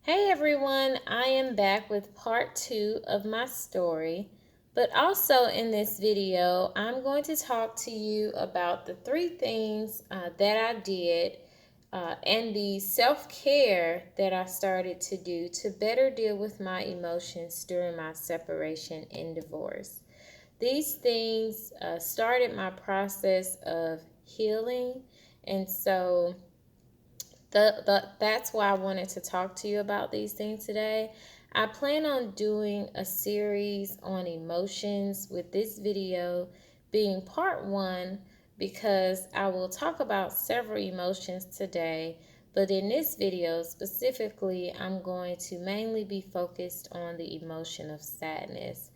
Hey everyone, I am back with part 2 of my story. But also in this video, I'm going to talk to you about the 3 things that I did and the self-care that I started to do to better deal with my emotions during my separation and divorce. These things started my process of healing, and so that's why I wanted to talk to you about these things today. I plan on doing a series on emotions, with this video being part 1, because I will talk about several emotions today. But in this video specifically, I'm going to mainly be focused on the emotion of sadness.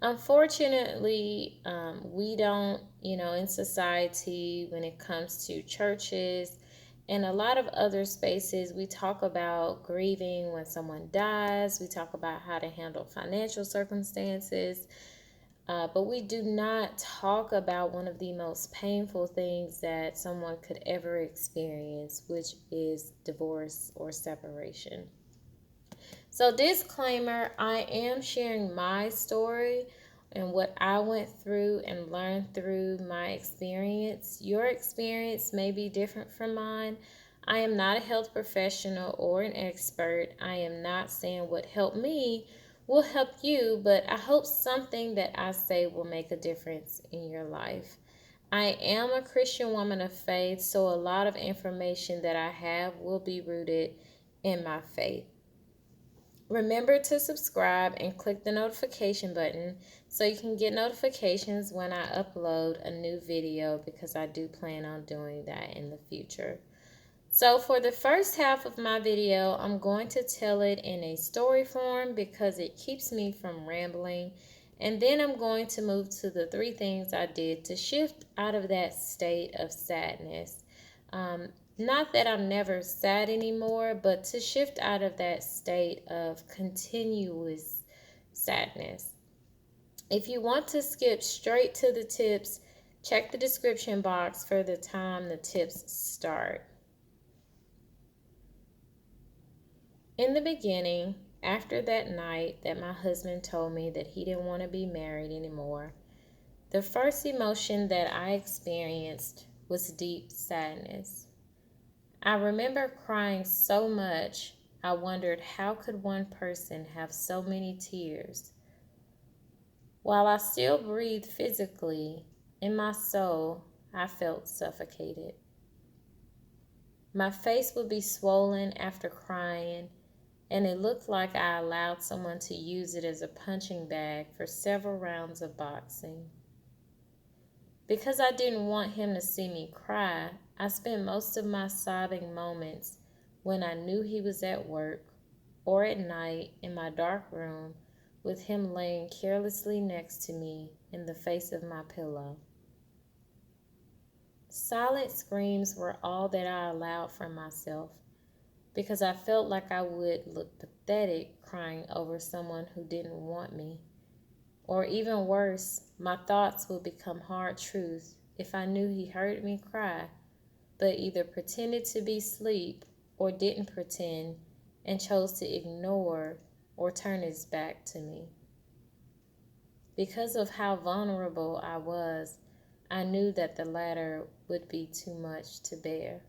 Unfortunately, we don't, in society, when it comes to churches and a lot of other spaces, we talk about grieving when someone dies. We talk about how to handle financial circumstances. But we do not talk about one of the most painful things that someone could ever experience, which is divorce or separation. So, disclaimer, I am sharing my story and what I went through and learned through my experience. Your experience may be different from mine. I am not a health professional or an expert. I am not saying what helped me will help you, but I hope something that I say will make a difference in your life. I am a Christian woman of faith, so a lot of information that I have will be rooted in my faith. Remember to subscribe and click the notification button so you can get notifications when I upload a new video, because I do plan on doing that in the future. So for the first half of my video, I'm going to tell it in a story form because it keeps me from rambling. And then I'm going to move to the 3 things I did to shift out of that state of sadness. Not that I'm never sad anymore, but to shift out of that state of continuous sadness. If you want to skip straight to the tips, check the description box for the time the tips start. In the beginning, after that night that my husband told me that he didn't want to be married anymore, the first emotion that I experienced was deep sadness. I remember crying so much, I wondered how could one person have so many tears. While I still breathed physically, in my soul, I felt suffocated. My face would be swollen after crying, and it looked like I allowed someone to use it as a punching bag for several rounds of boxing. Because I didn't want him to see me cry, I spent most of my sobbing moments when I knew he was at work or at night in my dark room with him laying carelessly next to me in the face of my pillow. Silent screams were all that I allowed from myself, because I felt like I would look pathetic crying over someone who didn't want me. Or even worse, my thoughts would become hard truths if I knew he heard me cry, but either pretended to be asleep or didn't pretend and chose to ignore or turn his back to me. Because of how vulnerable I was, I knew that the latter would be too much to bear.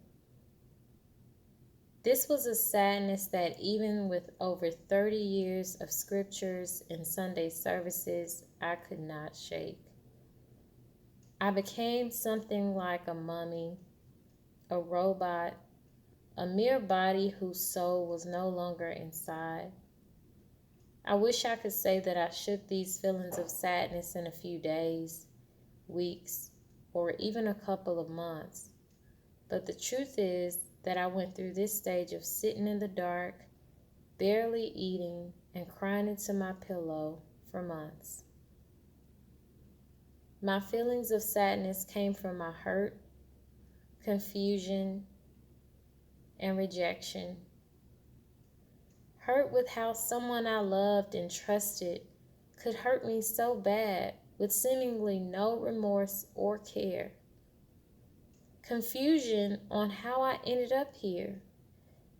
This was a sadness that even with over 30 years of scriptures and Sunday services, I could not shake. I became something like a mummy, a robot, a mere body whose soul was no longer inside. I wish I could say that I shook these feelings of sadness in a few days, weeks, or even a couple of months. But the truth is that I went through this stage of sitting in the dark, barely eating, and crying into my pillow for months. My feelings of sadness came from my hurt, confusion, and rejection. Hurt with how someone I loved and trusted could hurt me so bad with seemingly no remorse or care. Confusion on how I ended up here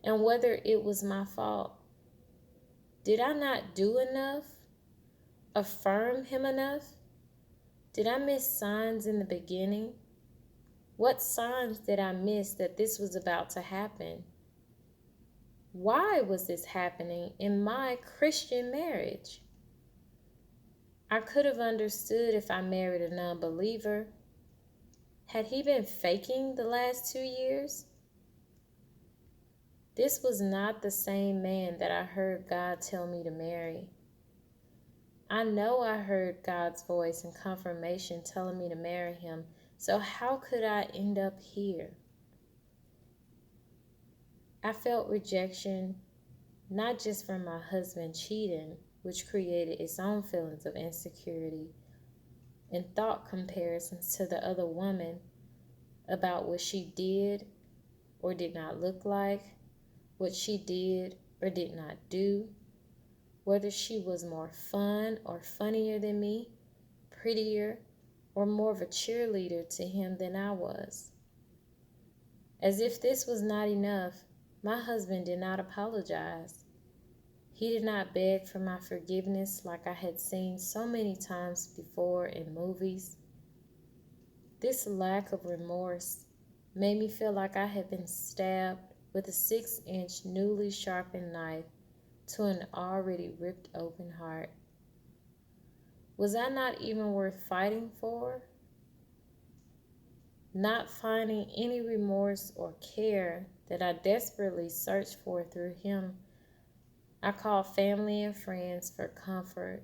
and whether it was my fault. Did I not do enough? Affirm him enough? Did I miss signs in the beginning? What signs did I miss that this was about to happen? Why was this happening in my Christian marriage? I could have understood if I married a non-believer. Had he been faking the last 2 years? This was not the same man that I heard God tell me to marry. I know I heard God's voice and confirmation telling me to marry him, so how could I end up here? I felt rejection, not just from my husband cheating, which created its own feelings of insecurity, and thought comparisons to the other woman about what she did or did not look like, what she did or did not do, whether she was more fun or funnier than me, prettier, or more of a cheerleader to him than I was. As if this was not enough, my husband did not apologize. He did not beg for my forgiveness like I had seen so many times before in movies. This lack of remorse made me feel like I had been stabbed with a 6-inch newly sharpened knife to an already ripped open heart. Was I not even worth fighting for? Not finding any remorse or care that I desperately searched for through him, I called family and friends for comfort.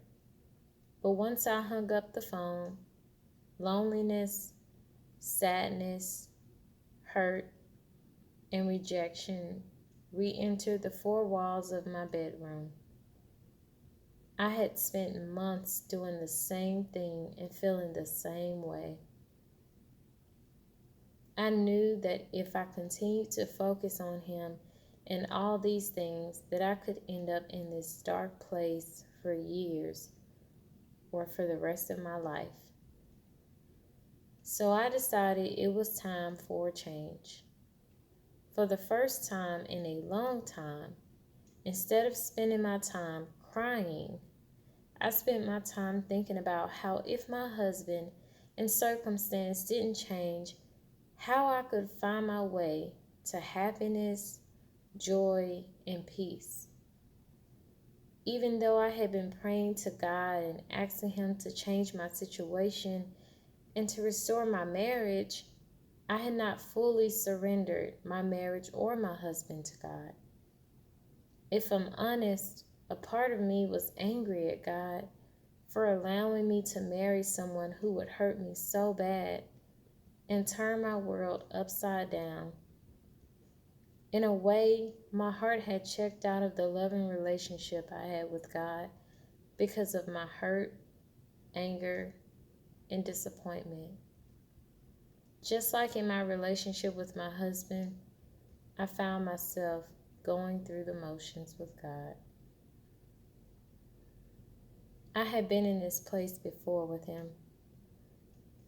But once I hung up the phone, loneliness, sadness, hurt, and rejection re-entered the four walls of my bedroom. I had spent months doing the same thing and feeling the same way. I knew that if I continued to focus on him and all these things, that I could end up in this dark place for years or for the rest of my life. So I decided it was time for a change. For the first time in a long time, instead of spending my time crying, I spent my time thinking about how if my husband and circumstance didn't change, how I could find my way to happiness, joy, and peace. Even though I had been praying to God and asking him to change my situation and to restore my marriage, I had not fully surrendered my marriage or my husband to God. If I'm honest, a part of me was angry at God for allowing me to marry someone who would hurt me so bad and turn my world upside down. In a way, my heart had checked out of the loving relationship I had with God because of my hurt, anger, and disappointment. Just like in my relationship with my husband, I found myself going through the motions with God. I had been in this place before with him.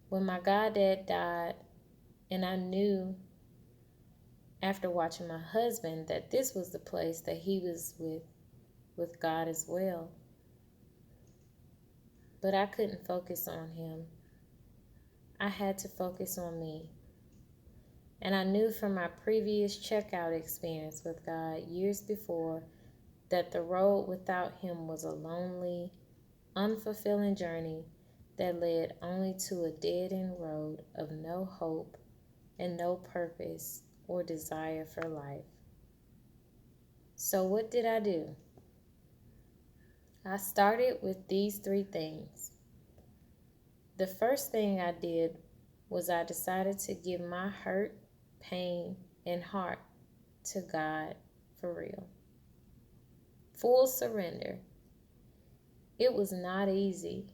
When my goddad died, and I knew after watching my husband that this was the place that he was with God as well. But I couldn't focus on him. I had to focus on me. And I knew from my previous checkout experience with God years before that the road without him was a lonely, unfulfilling journey that led only to a dead-end road of no hope and no purpose or desire for life. So what did I do? I started with these 3 things. The first thing I did was I decided to give my hurt, pain, and heart to God for real. Full surrender. It was not easy,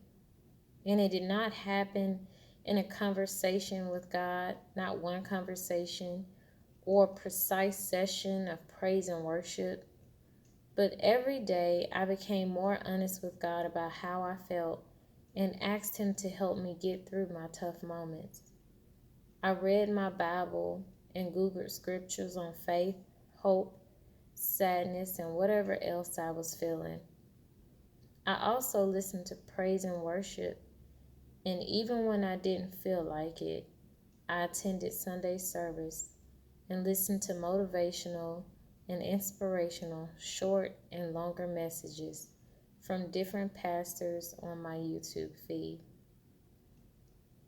and it did not happen in a conversation with God, not one conversation or precise session of praise and worship. But every day I became more honest with God about how I felt and asked him to help me get through my tough moments. I read my Bible and Googled scriptures on faith, hope, sadness, and whatever else I was feeling. I also listened to praise and worship, and even when I didn't feel like it, I attended Sunday service and listened to motivational and inspirational short and longer messages from different pastors on my YouTube feed.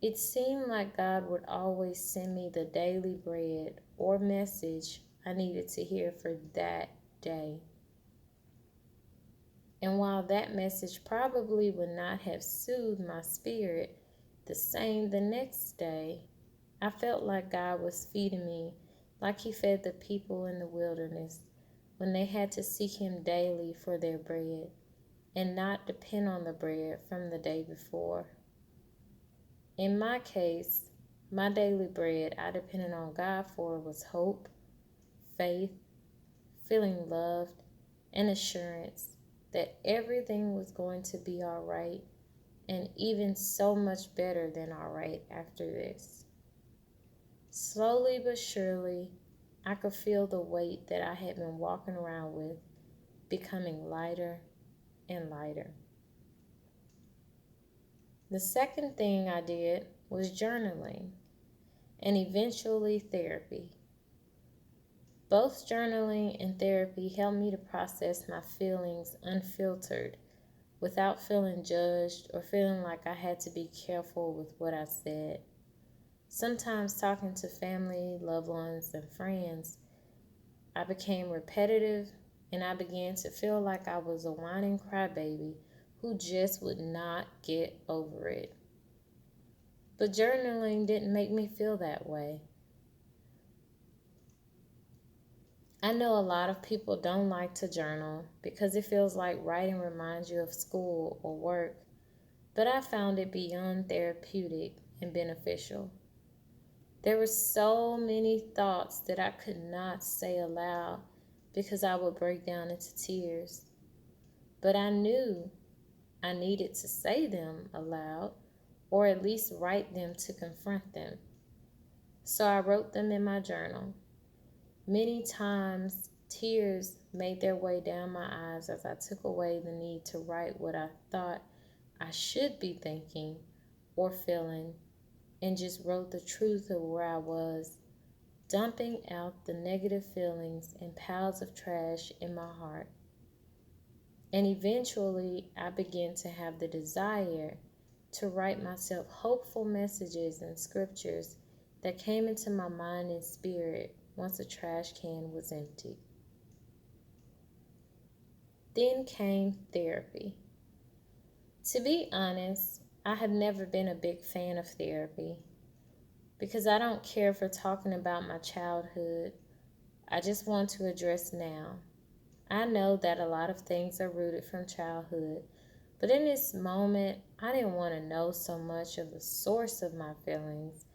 It seemed like God would always send me the daily bread or message I needed to hear for that day. And while that message probably would not have soothed my spirit the same the next day, I felt like God was feeding me like He fed the people in the wilderness when they had to seek Him daily for their bread and not depend on the bread from the day before. In my case, my daily bread I depended on God for was hope, faith, feeling loved, and assurance that everything was going to be all right, and even so much better than all right after this. Slowly but surely, I could feel the weight that I had been walking around with becoming lighter and lighter. The second thing I did was journaling and eventually therapy. Both journaling and therapy helped me to process my feelings unfiltered without feeling judged or feeling like I had to be careful with what I said. Sometimes talking to family, loved ones, and friends, I became repetitive and I began to feel like I was a whining crybaby who just would not get over it. But journaling didn't make me feel that way. I know a lot of people don't like to journal because it feels like writing reminds you of school or work, but I found it beyond therapeutic and beneficial. There were so many thoughts that I could not say aloud because I would break down into tears. But I knew I needed to say them aloud or at least write them to confront them. So I wrote them in my journal. Many times, tears made their way down my eyes as I took away the need to write what I thought I should be thinking or feeling and just wrote the truth of where I was, dumping out the negative feelings and piles of trash in my heart. And eventually, I began to have the desire to write myself hopeful messages and scriptures that came into my mind and spirit once the trash can was empty. Then came therapy. To be honest, I have never been a big fan of therapy because I don't care for talking about my childhood. I just want to address now. I know that a lot of things are rooted from childhood, but in this moment, I didn't want to know so much of the source of my feelings.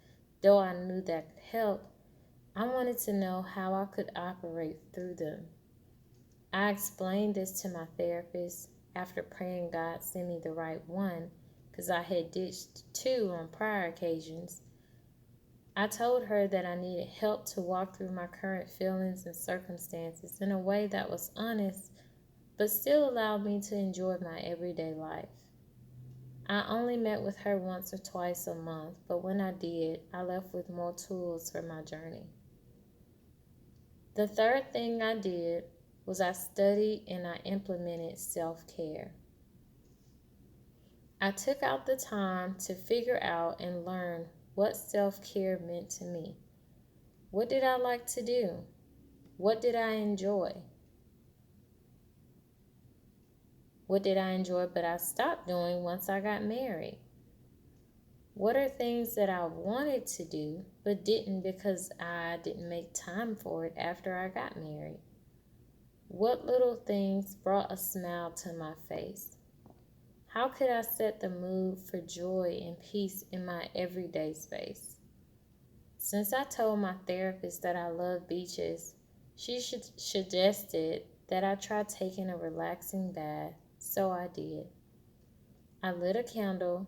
Though I knew that could help, I wanted to know how I could operate through them. I explained this to my therapist after praying God send me the right one because I had ditched two on prior occasions. I told her that I needed help to walk through my current feelings and circumstances in a way that was honest but still allowed me to enjoy my everyday life. I only met with her once or twice a month, but when I did, I left with more tools for my journey. The third thing I did was I studied and I implemented self-care. I took out the time to figure out and learn what self-care meant to me. What did I like to do? What did I enjoy? What did I enjoy but I stopped doing once I got married? What are things that I wanted to do but didn't because I didn't make time for it after I got married? What little things brought a smile to my face? How could I set the mood for joy and peace in my everyday space? Since I told my therapist that I love beaches, she suggested that I try taking a relaxing bath, so I did. I lit a candle,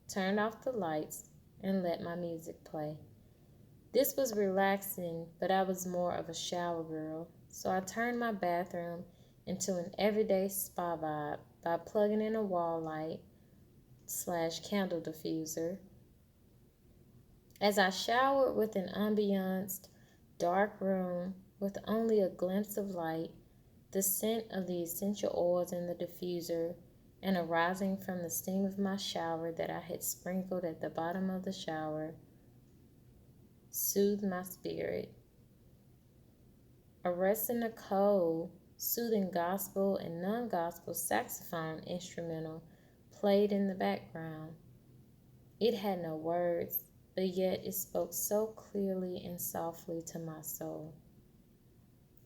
turned off the lights, and let my music play. This was relaxing, but I was more of a shower girl, so I turned my bathroom into an everyday spa vibe by plugging in a wall light / candle diffuser. As I showered with an ambianced, dark room with only a glimpse of light, the scent of the essential oils in the diffuser and arising from the steam of my shower that I had sprinkled at the bottom of the shower soothed my spirit. Erisa Nicole, soothing gospel and non-gospel saxophone instrumental played in the background. It had no words, but yet it spoke so clearly and softly to my soul.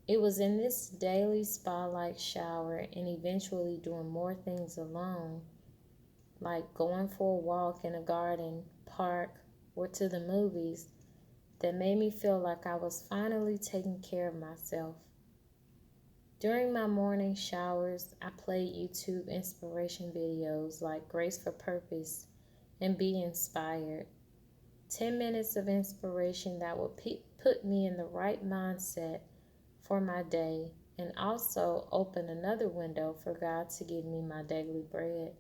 It was in this daily spa-like shower and eventually doing more things alone, like going for a walk in a garden, park, or to the movies, that made me feel like I was finally taking care of myself. During my morning showers, I played YouTube inspiration videos like Grace for Purpose and Be Inspired. 10 minutes of inspiration that would put me in the right mindset for my day and also open another window for God to give me my daily bread.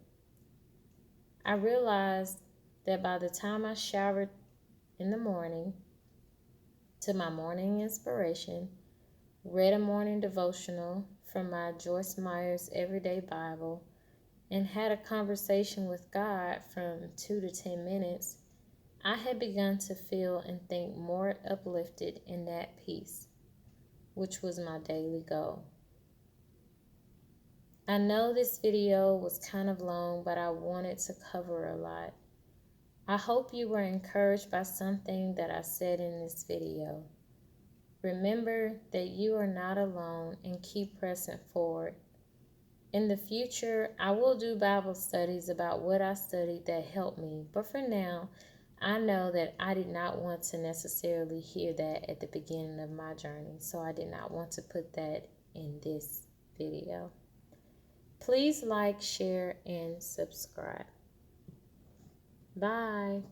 I realized that by the time I showered in the morning, to my morning inspiration, read a morning devotional from my Joyce Meyer's Everyday Bible, and had a conversation with God from 2 to 10 minutes, I had begun to feel and think more uplifted and at peace, which was my daily goal. I know this video was kind of long, but I wanted to cover a lot. I hope you were encouraged by something that I said in this video. Remember that you are not alone and keep pressing forward. In the future, I will do Bible studies about what I studied that helped me, but for now, I know that I did not want to necessarily hear that at the beginning of my journey, so I did not want to put that in this video. Please like, share, and subscribe. Bye.